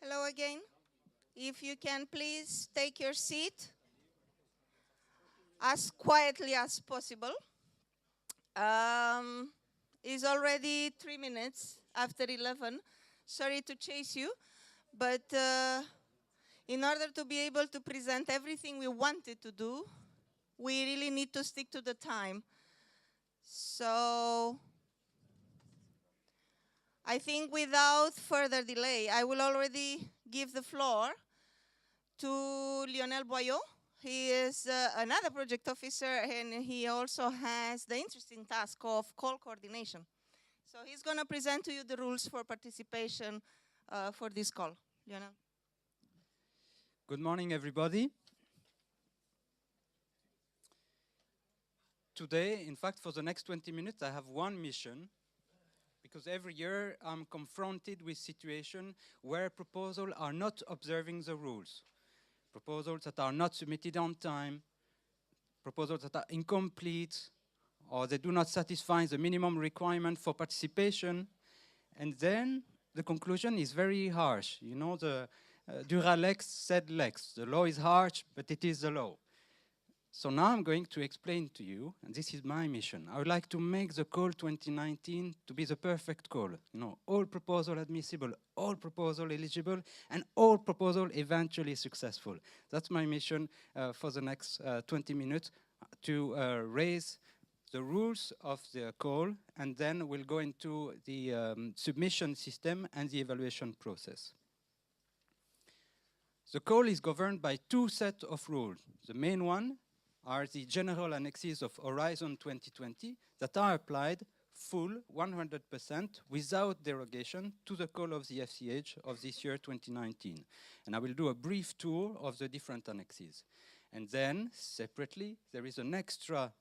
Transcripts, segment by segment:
Hello again. If you can please take your seat as quietly as possible. It's already 3 minutes after 11. Sorry to chase you, but in order to be able to present everything we wanted to do, we really need to stick to the time. So I think without further delay, I will already give the floor to Lionel Boyot. He is another project officer, and he also has the interesting task of call coordination. So he's going to present to you the rules for participation for this call. Lionel. Good morning, everybody. Today, in fact, for the next 20 minutes, I have one mission, because every year I'm confronted with situations where proposals are not observing the rules. Proposals that are not submitted on time, proposals that are incomplete, or they do not satisfy the minimum requirement for participation. And then the conclusion is very harsh. You know, the dura lex sed lex. The law is harsh, but it is the law. So now I'm going to explain to you, and this is my mission. I would like to make the call 2019 to be the perfect call. You know, all proposal admissible, all proposal eligible, and all proposal eventually successful. That's my mission for the next 20 minutes, to raise the rules of the call, and then we'll go into the submission system and the evaluation process. The call is governed by two sets of rules. The main one are the general annexes of Horizon 2020 that are applied full 100% without derogation to the call of the FCH of this year 2019. And I will do a brief tour of the different annexes. And then, separately, there is an extra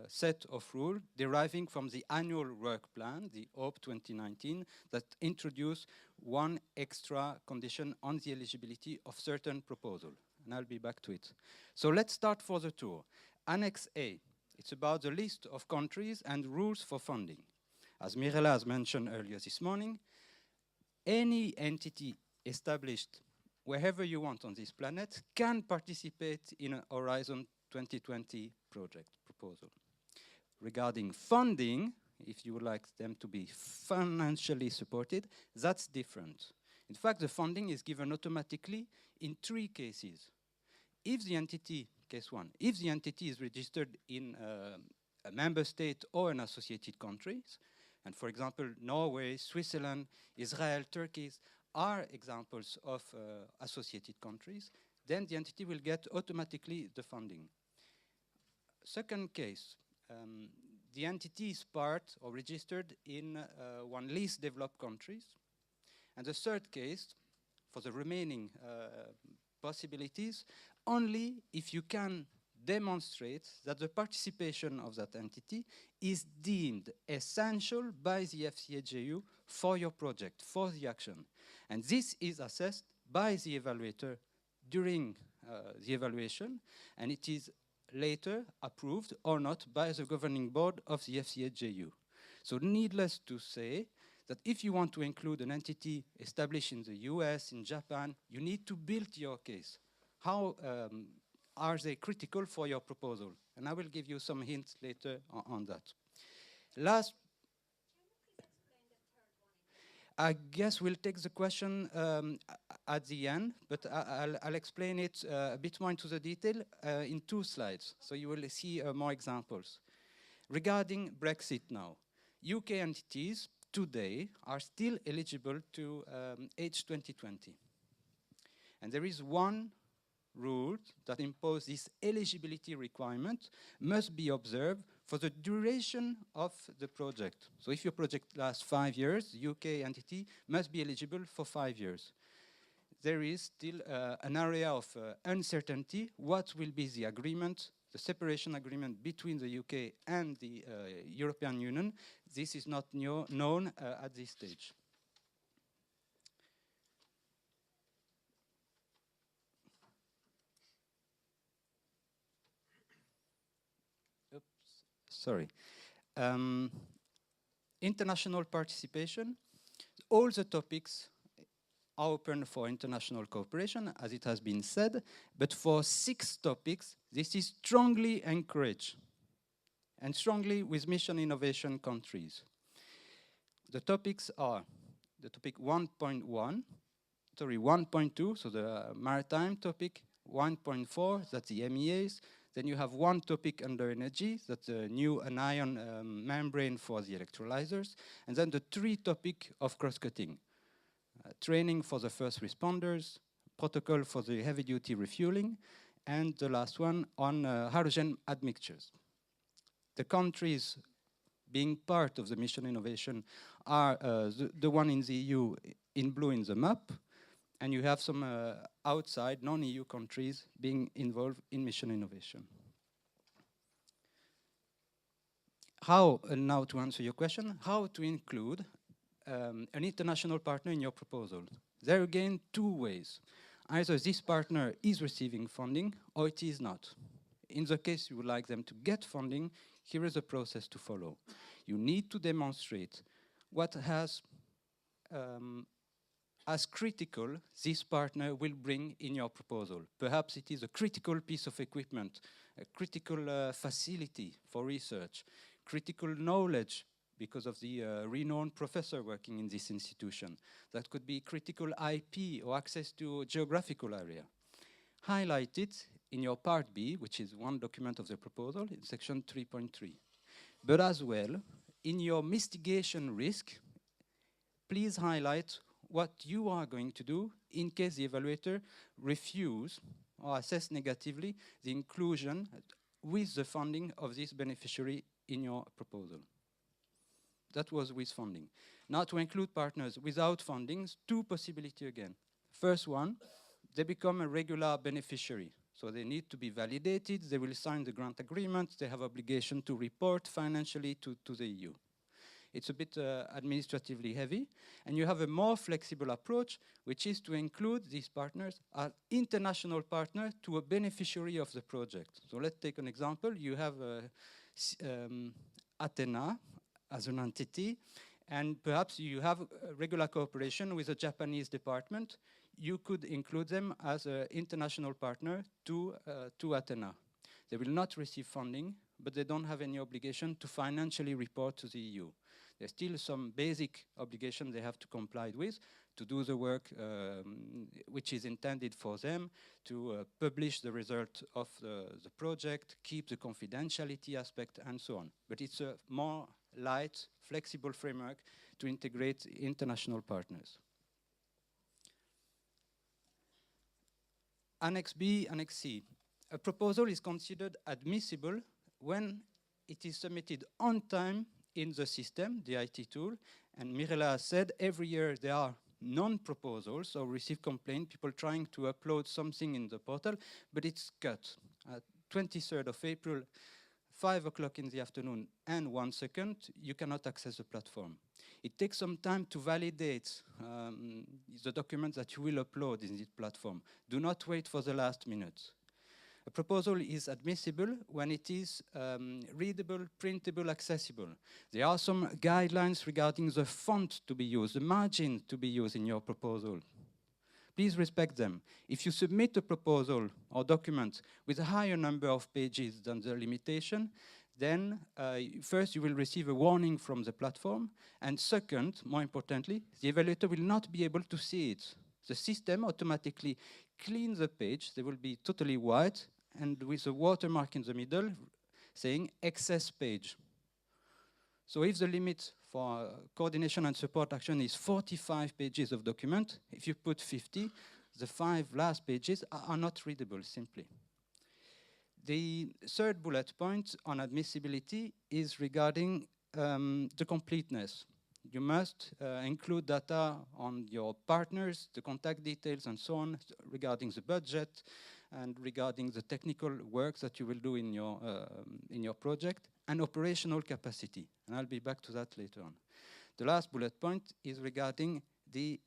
set of rules deriving from the annual work plan, the HOPE 2019, that introduce one extra condition on the eligibility of certain proposals. And I'll be back to it. So let's start for the tour. Annex A, it's about the list of countries and rules for funding. As Mirella has mentioned earlier this morning, any entity established wherever you want on this planet can participate in a Horizon 2020 project proposal. Regarding funding, if you would like them to be financially supported, that's different. In fact, the funding is given automatically in 3 cases. If the entity, case 1, if the entity is registered in a member state or an associated countries, and for example, Norway, Switzerland, Israel, Turkey are examples of associated countries, then the entity will get automatically the funding. Second case, the entity is part or registered in one least developed countries. And the third case, for the remaining possibilities, only if you can demonstrate that the participation of that entity is deemed essential by the FCHJU for your project, for the action. And this is assessed by the evaluator during the evaluation, and it is later approved or not by the governing board of the FCHJU. So needless to say, that if you want to include an entity established in the US, in Japan, you need to build your case. How are they critical for your proposal? And I will give you some hints later on that. Last, I guess we'll take the question at the end, but I'll explain it a bit more into the detail in 2 slides, so you will see more examples. Regarding Brexit now, UK entities today are still eligible to H 2020. And there is one rule that imposes this eligibility requirement must be observed for the duration of the project. So if your project lasts 5 years, the UK entity must be eligible for 5 years. There is still an area of uncertainty. What will be the agreement, the separation agreement between the UK and the European Union? This is not known at this stage. Oops, sorry. International participation. All the topics open for international cooperation, as it has been said, but for 6 topics, this is strongly encouraged, and strongly with mission innovation countries. The topics are the topic 1.2, so the maritime topic, 1.4, that's the MEAs. Then you have one topic under energy, that's a new anion membrane for the electrolyzers. And then the 3 topic of cross-cutting. Training for the first responders, protocol for the heavy-duty refueling, and the last one on hydrogen admixtures. The countries being part of the mission innovation are the one in the EU in blue in the map, and you have some outside non-EU countries being involved in mission innovation. How, now to answer your question, how to include an international partner in your proposal? There again, 2 ways. Either this partner is receiving funding or it is not. In the case you would like them to get funding, here is a process to follow. You need to demonstrate what has as critical this partner will bring in your proposal. Perhaps it is a critical piece of equipment, a critical facility for research, critical knowledge because of the renowned professor working in this institution. That could be critical IP or access to a geographical area. Highlight it in your part B, which is one document of the proposal in section 3.3. But as well, in your mitigation risk, please highlight what you are going to do in case the evaluator refuses or assess negatively the inclusion with the funding of this beneficiary in your proposal. That was with funding. Now to include partners without fundings, 2 possibilities again. First one, they become a regular beneficiary. So they need to be validated, they will sign the grant agreement, they have obligation to report financially to the EU. It's a bit administratively heavy, and you have a more flexible approach, which is to include these partners as international partners to a beneficiary of the project. So let's take an example. You have Athena as an entity, and perhaps you have a regular cooperation with a Japanese department. You could include them as an international partner to Athena. They will not receive funding, but they don't have any obligation to financially report to the EU. There's still some basic obligation they have to comply with, to do the work which is intended for them, to publish the result of the project, keep the confidentiality aspect, and so on. But it's a more light, flexible framework to integrate international partners. Annex B, Annex C. A proposal is considered admissible when it is submitted on time in the system, the IT tool, and Mirella has said every year there are non-proposals or receive complaint, people trying to upload something in the portal, but it's cut. 23rd of April, 5 o'clock in the afternoon and 1 second, you cannot access the platform. It takes some time to validate the documents that you will upload in this platform. Do not wait for the last minute. A proposal is admissible when it is readable, printable, accessible. There are some guidelines regarding the font to be used, the margin to be used in your proposal. Please respect them. If you submit a proposal or document with a higher number of pages than the limitation, then first you will receive a warning from the platform, and second, more importantly, the evaluator will not be able to see it. The system automatically cleans the page. They will be totally white and with a watermark in the middle saying excess page. So if the limit for coordination and support action is 45 pages of document, if you put 50, the 5 last pages are not readable simply. The third bullet point on admissibility is regarding the completeness. You must include data on your partners, the contact details and so on, regarding the budget and regarding the technical work that you will do in your project, and operational capacity. And I'll be back to that later on. The last bullet point is regarding the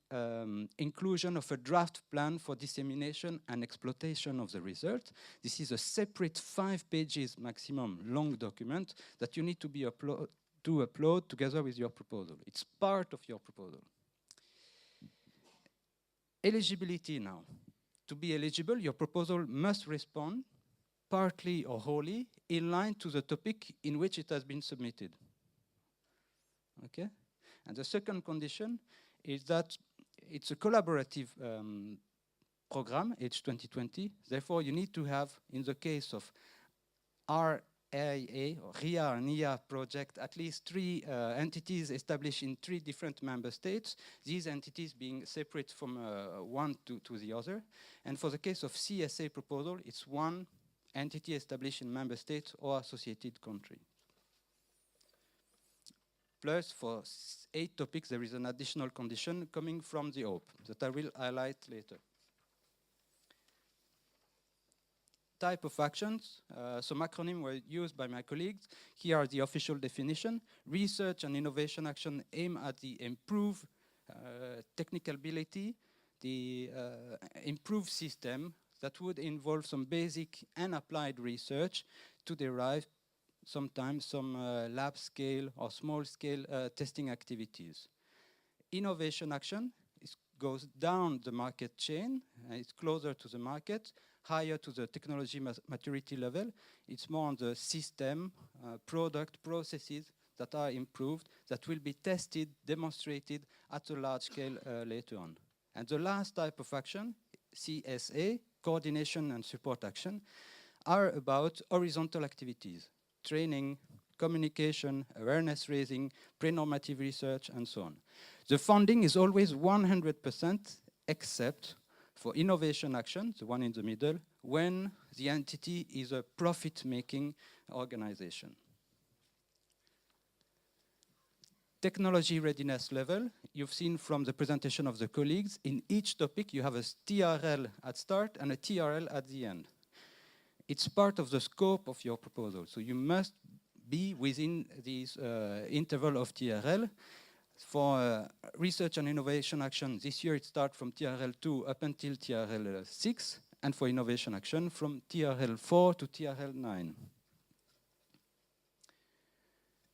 inclusion of a draft plan for dissemination and exploitation of the result. This is a separate 5 pages maximum long document that you need to be upload together with your proposal. It's part of your proposal. Eligibility now. To be eligible, your proposal must respond partly or wholly in line to the topic in which it has been submitted. Okay? And the second condition is that it's a collaborative program, H2020. Therefore, you need to have, in the case of RIA or RIA and IA project, at least 3 entities established in 3 different member states, these entities being separate from one to the other. And for the case of CSA proposal, it's 1 entity established in member states or associated country. Plus, for 8 topics, there is an additional condition coming from the OPE that I will highlight later. Type of actions, some acronyms were used by my colleagues. Here are the official definition. Research and innovation action aim at the improved technical ability, the improved system that would involve some basic and applied research to derive sometimes some lab scale or small scale testing activities. Innovation action goes down the market chain, it's closer to the market, higher to the technology maturity level. It's more on the system, product, processes that are improved, that will be tested, demonstrated at a large scale later on. And the last type of action, CSA, coordination and support action, are about horizontal activities, training, communication, awareness raising, pre-normative research, and so on. The funding is always 100% except for innovation action, the one in the middle, when the entity is a profit-making organization. Technology readiness level, you've seen from the presentation of the colleagues, in each topic you have a TRL at start and a TRL at the end. It's part of the scope of your proposal, so you must be within this interval of TRL. For research and innovation action, this year it starts from TRL 2 up until TRL 6, and for innovation action from TRL 4 to TRL 9.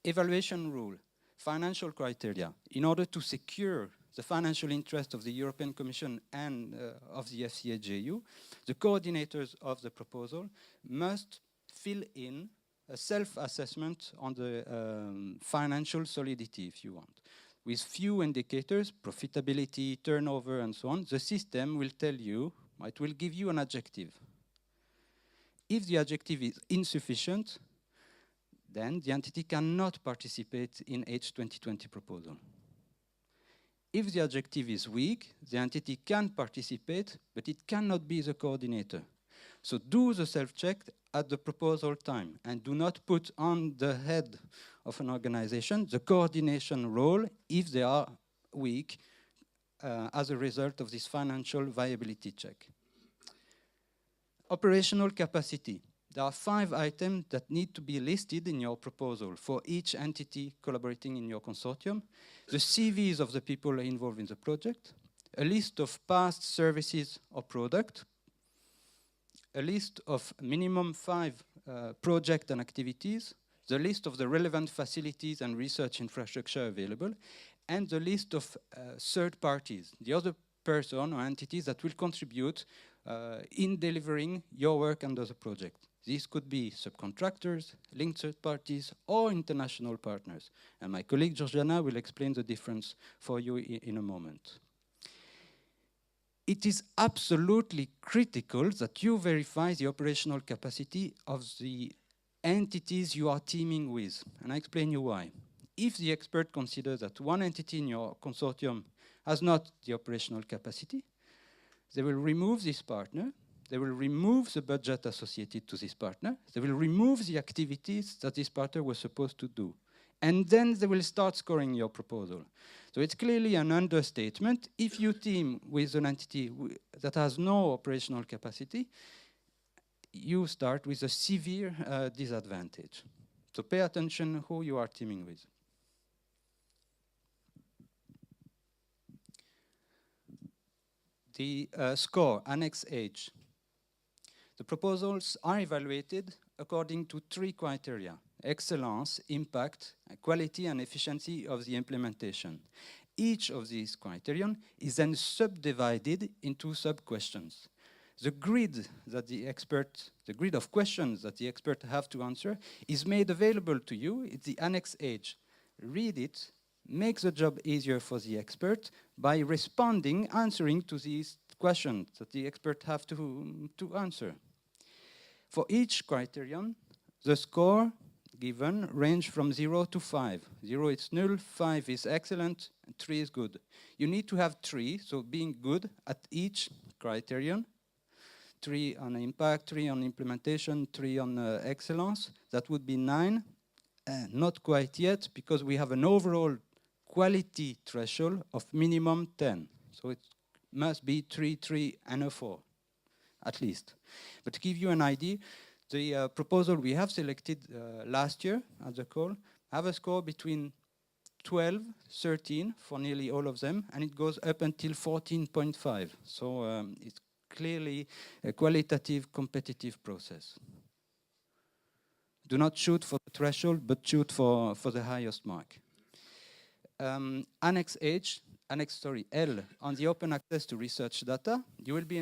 Evaluation rule, financial criteria. In order to secure the financial interest of the European Commission and of the FCAJU, the coordinators of the proposal must fill in a self-assessment on the financial solidity, if you want. With few indicators, profitability, turnover, and so on, the system will tell you, it will give you an adjective. If the adjective is insufficient, then the entity cannot participate in H2020 proposal. If the adjective is weak, the entity can participate, but it cannot be the coordinator. So do the self-check at the proposal time and do not put on the head of an organization the coordination role if they are weak as a result of this financial viability check. Operational capacity. There are 5 items that need to be listed in your proposal for each entity collaborating in your consortium. The CVs of the people involved in the project, a list of past services or product, a list of minimum 5 projects and activities, the list of the relevant facilities and research infrastructure available, and the list of third parties, the other person or entities that will contribute in delivering your work under the project. These could be subcontractors, linked third parties, or international partners. And my colleague Georgiana will explain the difference for you in a moment. It is absolutely critical that you verify the operational capacity of the entities you are teaming with. And I explain you why. If the expert considers that one entity in your consortium has not the operational capacity, they will remove this partner. They will remove the budget associated to this partner. They will remove the activities that this partner was supposed to do. And then they will start scoring your proposal. So it's clearly an understatement. If you team with an entity that has no operational capacity, you start with a severe disadvantage. So pay attention who you are teaming with. The score, Annex H. The proposals are evaluated according to 3 criteria: excellence, impact, quality and efficiency of the implementation. each of these criterion is then subdivided into sub-questions. The grid of questions that the expert have to answer is made available to you. It's the Annex H. Read it, make the job easier for the expert by answering to these questions that the expert have to answer. For each criterion, the score given range from 0 to 5. 0 is null, 5 is excellent, and 3 is good. You need to have 3, so being good at each criterion. 3 on impact, 3 on implementation, 3 on excellence. That would be 9. Not quite yet, because we have an overall quality threshold of minimum 10. So it must be 3, 3, and a 4, at least. But to give you an idea, the proposal we have selected last year at the call have a score between 12, 13 for nearly all of them, and it goes up until 14.5. So it's clearly a qualitative, competitive process. Do not shoot for the threshold, but shoot for the highest mark. Annex L, on the open access to research data, you will be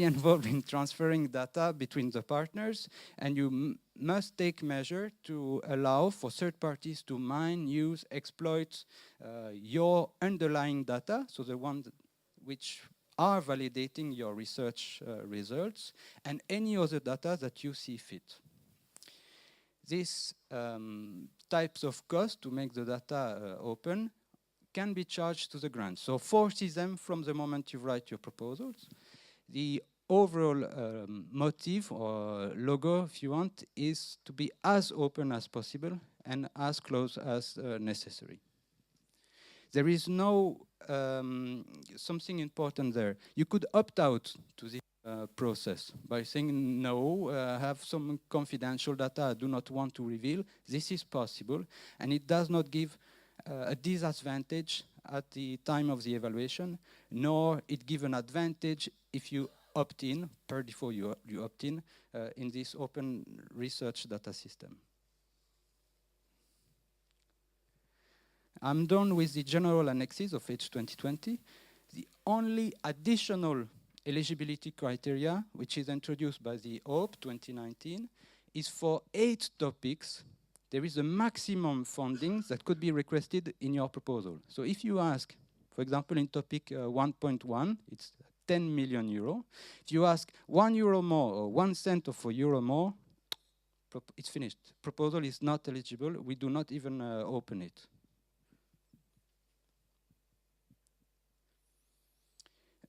involved in transferring data between the partners, and you must take measure to allow for third parties to mine, use, exploit your underlying data, so the ones which are validating your research results, and any other data that you see fit. These types of costs to make the data open can be charged to the grant. So foresee them from the moment you write your proposals. The overall motive or logo, if you want, is to be as open as possible and as close as necessary. There is no something important there. You could opt out to this process by saying, no, have some confidential data I do not want to reveal. This is possible, and it does not give a disadvantage at the time of the evaluation, nor it gives an advantage if you opt in, per default you opt in this open research data system. I'm done with the general annexes of H2020. The only additional eligibility criteria, which is introduced by the OPE 2019, is for 8 topics. There is a maximum funding that could be requested in your proposal. So if you ask, for example, in topic 1.1, it's 10 million euro. If you ask €1 more or 1 cent of a euro more, it's finished. Proposal is not eligible. We do not even open it.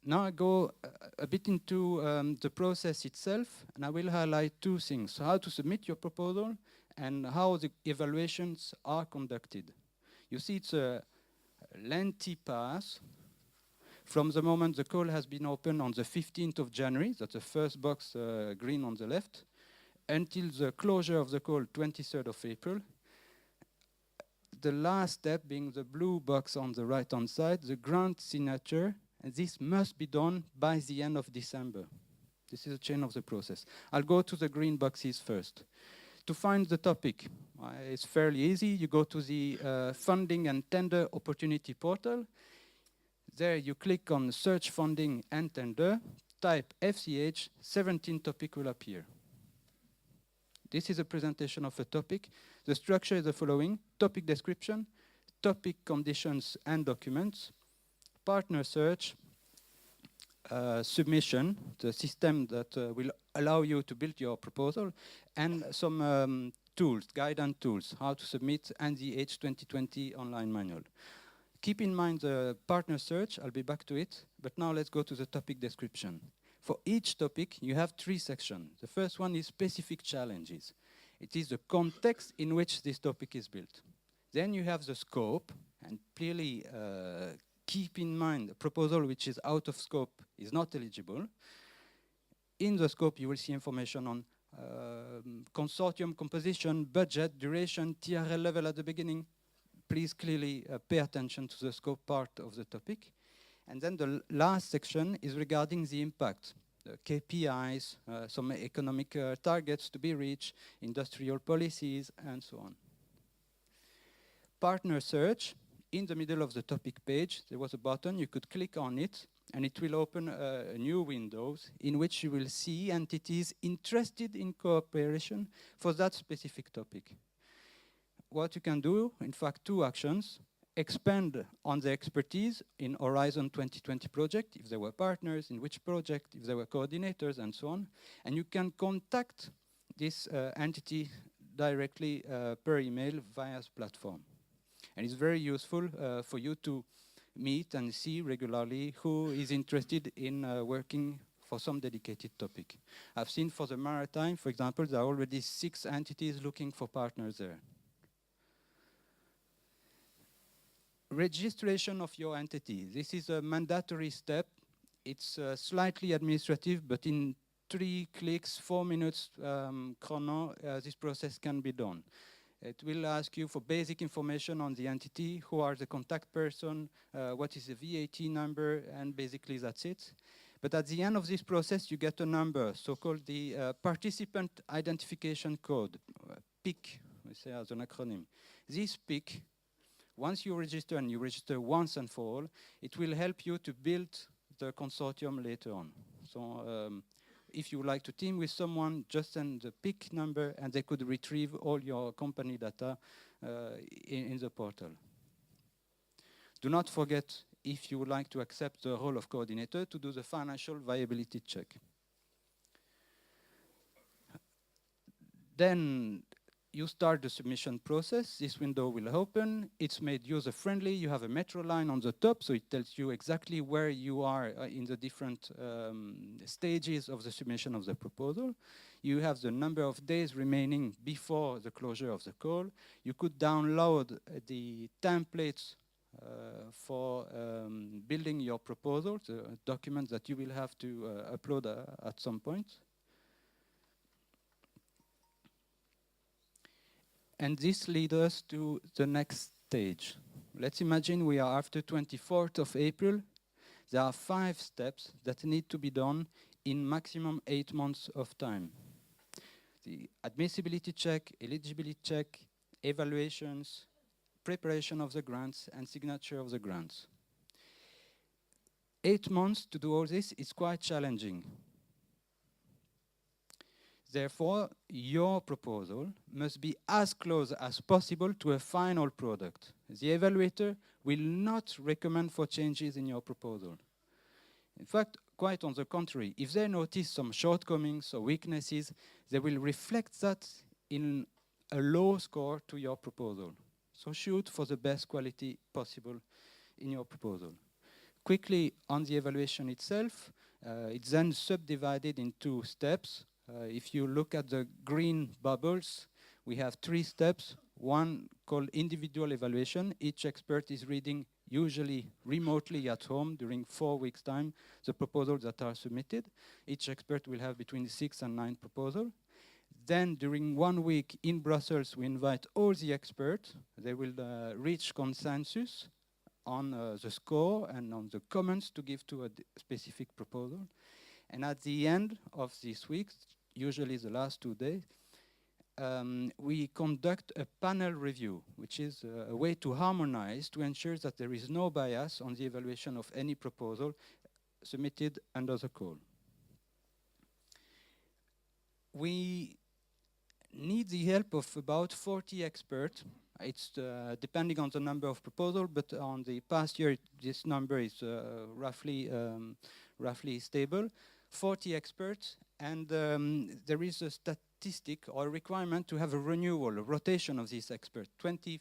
Now I go a bit into the process itself, and I will highlight 2 things: how to submit your proposal and how the evaluations are conducted. You see, it's a lengthy path from the moment the call has been opened on the 15th of January, that's the first box green on the left, until the closure of the call 23rd of April. The last step being the blue box on the right-hand side, the grant signature, and this must be done by the end of December. This is a chain of the process. I'll go to the green boxes first. To find the topic, it's fairly easy. You go to the Funding and Tender Opportunity portal. There you click on Search Funding and Tender, type FCH, 17 topic will appear. This is a presentation of a topic. The structure is the following: topic description, topic conditions and documents, partner search, submission, the system that will allow you to build your proposal, and some tools, guidance tools, how to submit, and the H2020 online manual. Keep in mind the partner search, I'll be back to it, but now let's go to the topic description. For each topic, you have 3 sections. The first one is specific challenges. It is the context in which this topic is built. Then you have the scope, and clearly keep in mind a proposal which is out of scope is not eligible. In the scope, you will see information on consortium composition, budget, duration, TRL level at the beginning. Please clearly pay attention to the scope part of the topic. And then the last section is regarding the impact, the KPIs, some economic targets to be reached, industrial policies, and so on. partner search, in the middle of the topic page, there was a button, you could click on it, and it will open a new window in which you will see entities interested in cooperation for that specific topic. What you can do, in fact, two actions: expand on the expertise in Horizon 2020 project, if there were partners, in which project, if there were coordinators, and so on. And you can contact this entity directly per email via the platform. And it's very useful for you to meet and see regularly who is interested in working for some dedicated topic. I've seen for the maritime, for example, there are already 6 entities looking for partners there. Registration of your entity. This is a mandatory step. It's slightly administrative, but in 3 clicks, 4 minutes chrono, this process can be done. It will ask you for basic information on the entity, who are the contact person, what is the VAT number, and basically that's it. But at the end of this process, you get a number, so-called the Participant Identification Code, PIC, we say as an acronym. This PIC, once you register, and you register once and for all, it will help you to build the consortium later on. So if you would like to team with someone, just send the PIC number and they could retrieve all your company data in the portal. Do not forget, if you would like to accept the role of coordinator, to do the financial viability check. Then you start the submission process. This window will open. It's made user-friendly. You have a metro line on the top, so it tells you exactly where you are in the different stages of the submission of the proposal. You have the number of days remaining before the closure of the call. You could download the templates for building your proposal, the documents that you will have to upload at some point. And this leads us to the next stage. Let's imagine we are after 24th of April. There are 5 steps that need to be done in maximum 8 months of time. The admissibility check, eligibility check, evaluations, preparation of the grants, and signature of the grants. 8 months to do all this is quite challenging. Therefore, your proposal must be as close as possible to a final product. The evaluator will not recommend for changes in your proposal. In fact, quite on the contrary, if they notice some shortcomings or weaknesses, they will reflect that in a low score to your proposal. So shoot for the best quality possible in your proposal. Quickly on the evaluation itself, it's then subdivided in 2 steps. If you look at the green bubbles, we have 3 steps. One called individual evaluation. Each expert is reading, usually remotely at home during 4 weeks' time, the proposals that are submitted. Each expert will have between 6 and 9 proposals. Then during 1 week in Brussels, we invite all the experts. They will reach consensus on the score and on the comments to give to a specific proposal. And at the end of this week, usually the last 2 days, we conduct a panel review, which is a way to harmonize, to ensure that there is no bias on the evaluation of any proposal submitted under the call. We need the help of about 40 experts. It's depending on the number of proposals, but on the past year, this number is roughly stable. 40 experts, and there is a statistic or a requirement to have a renewal, a rotation of these experts. 25%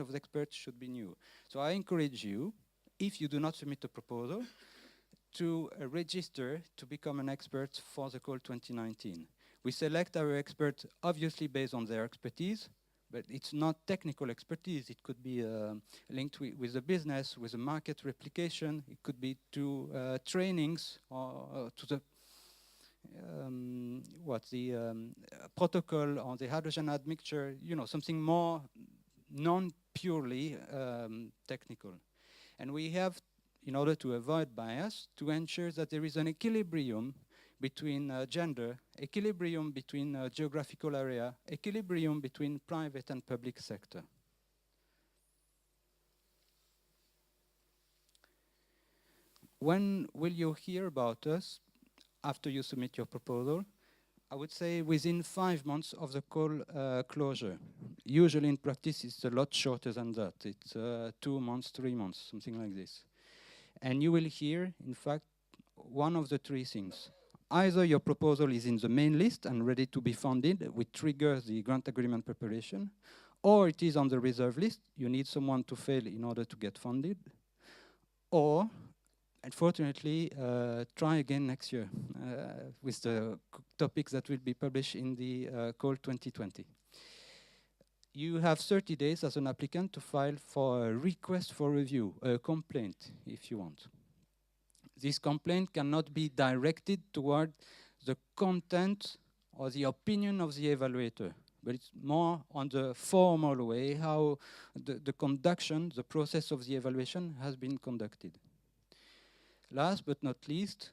of the experts should be new. So I encourage you, if you do not submit a proposal, to register to become an expert for the call 2019. We select our experts obviously based on their expertise, but it's not technical expertise. It could be linked with the business, with the market replication. It could be to trainings or to the protocol on the hydrogen admixture. You know, something more non-purely technical. And we have, in order to avoid bias, to ensure that there is an equilibrium between gender, equilibrium between geographical area, equilibrium between private and public sector. When will you hear about us after you submit your proposal? I would say within 5 months of the call closure. Usually in practice it's a lot shorter than that. It's 2 months, 3 months, something like this. And you will hear, in fact, one of the three things. Either your proposal is in the main list and ready to be funded, which triggers the grant agreement preparation, or it is on the reserve list, you need someone to fail in order to get funded, or unfortunately, try again next year with the topics that will be published in the call 2020. You have 30 days as an applicant to file for a request for review, a complaint, if you want. This complaint cannot be directed toward the content or the opinion of the evaluator, but it's more on the formal way, how the conduction, the process of the evaluation has been conducted. Last but not least,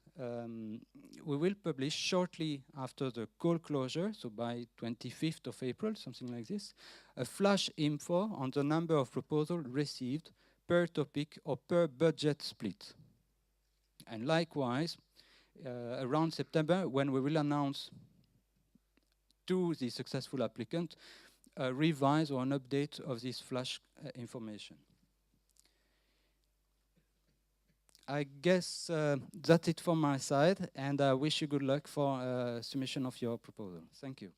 we will publish shortly after the call closure, so by 25th of April, something like this, a flash info on the number of proposals received per topic or per budget split. And likewise, around September, when we will announce to the successful applicant a revise or an update of this flash information. I guess that's it from my side, and I wish you good luck for submission of your proposal. Thank you.